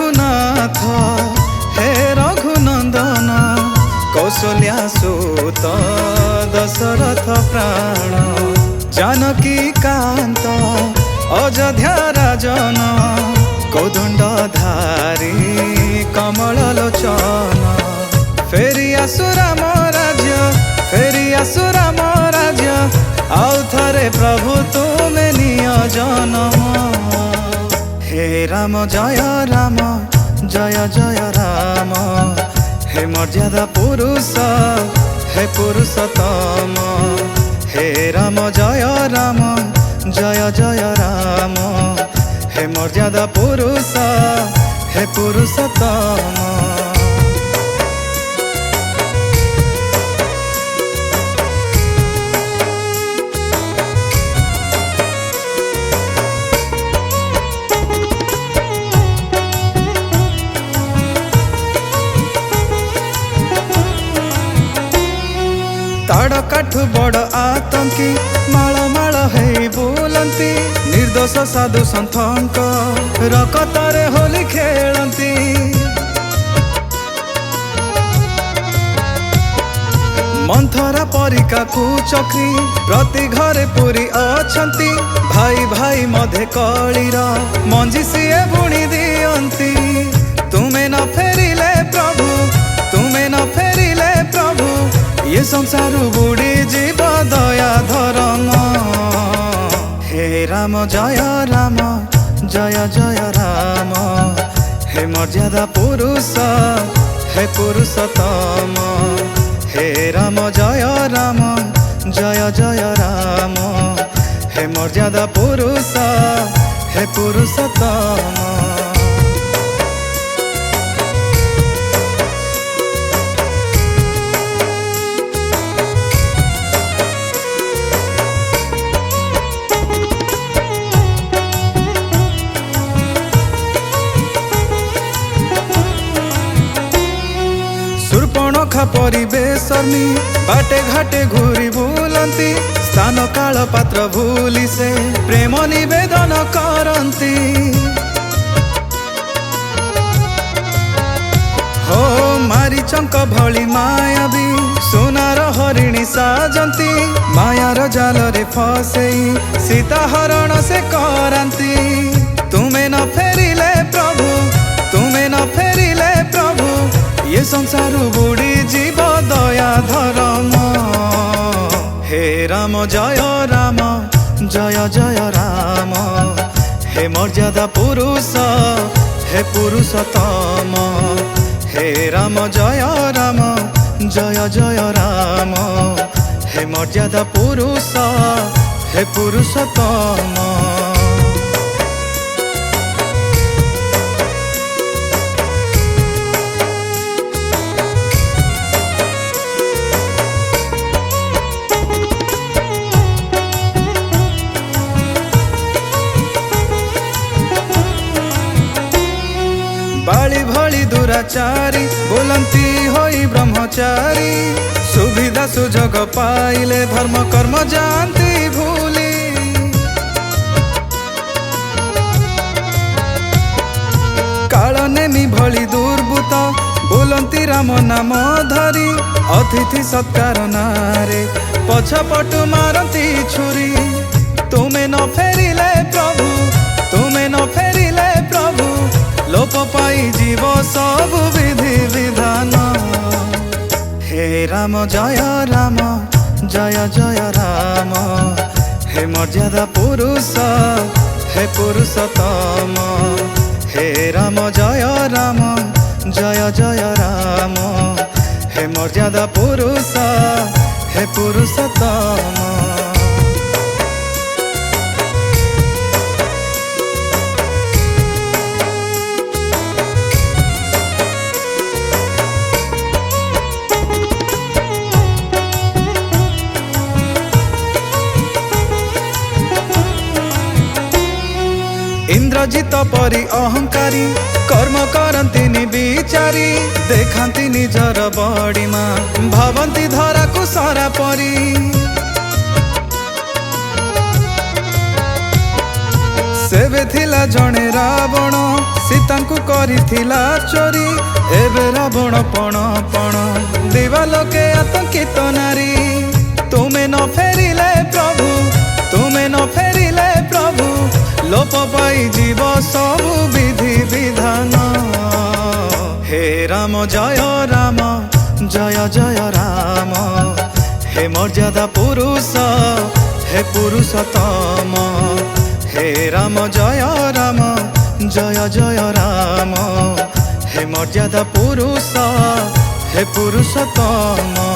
रघुनाथ हे रघुनंदन कौशल्या सुत दशरथ प्राण जानकी कांत अयोध्या राजन कौदंड धारी कमल लोचन फेरी आसु राम राज्य फेरी आसु राम राज्य आउ थरे प्रभु तुमे निय जनम हे राम जय जय राम हे मर्यादा पुरुष हे पुरुषोत्तम हे राम जय जय राम हे मर्यादा पुरुष हे पुरुषोत्तम। ताड़ काठू बड़ आतंकी माल माल है बुलंती निर्दोष साधु सन्थंक रकतारे होली खेलंती मंथरा परिका कुचक्री प्रति घरे पुरी अछंती भाई भाई मधे कलीर मंजी सीए बुणी दियंती तुमे न फेरिले प्रभु तुमे न फेरिले प्रभु ये संसार बुड़ी जीव दया धरम हे राम जय जय राम हे मर्यादा पुरुष हे पुरुषोत्तम हे राम जय जय राम हे मर्यादा पुरुष हे पुरुषोत्तम। परिवेशर्मी बाटे घाटे घूरी बुलंती स्थान काल पात्र भूली से प्रेम निवेदन करंती हो मारीचंक भली मायावी सोनार हरिणी साजंती मायार जाल रे फसेई सीता हरण से करांती तुमे न फेरिले प्रभु तुमे न फेरिले प्रभु ये संसार बुड़ी जीव दया धरम हे राम जय जय राम हे मर्यादा पुरुष हे पुरुषोत्तम हे राम जय जय राम हे मर्यादा पुरुष हे पुरुषोत्तम। बाली भली दुराचारी बोलंती होई ब्रह्मचारी सुविधा सुजोग पाइले धर्म कर्म जानती भूली काल नेमी भली दुर्बुत बोलंती राम नाम धरी अतिथि सत्कार नारे पछपटु मारती छुरी तुमे न फेरिले प्रभु तुमे न फेरिले प्रभु लोप पाई जीव सब विधि विधान हे राम जय जय राम हे मर्यादा पुरुष हे पुरुषोत्तम हे राम जय जय राम हे मर्यादा पुरुष हे पुरुषोत्तम। इंद्रजित परी अहंकारी कर्म करती विचारी देखती निजर बड़ीमा भावती धरा को सारा परी सेवे थिला जणे रावण सीतांकु करिथिला चोरी एबे रावण पण पण दिवालोके आतंकित नारी तुमे न फेरिले प्रभु तुमे न फेरिले प्रभु लोप पाई जीव सबु विधि विधान हे राम जय राम जय जय राम हे मर्यादा पुरुष हे पुरुषोत्तम हे राम जय राम जय जय राम हे मर्यादा पुरुष हे पुरुषोत्तम।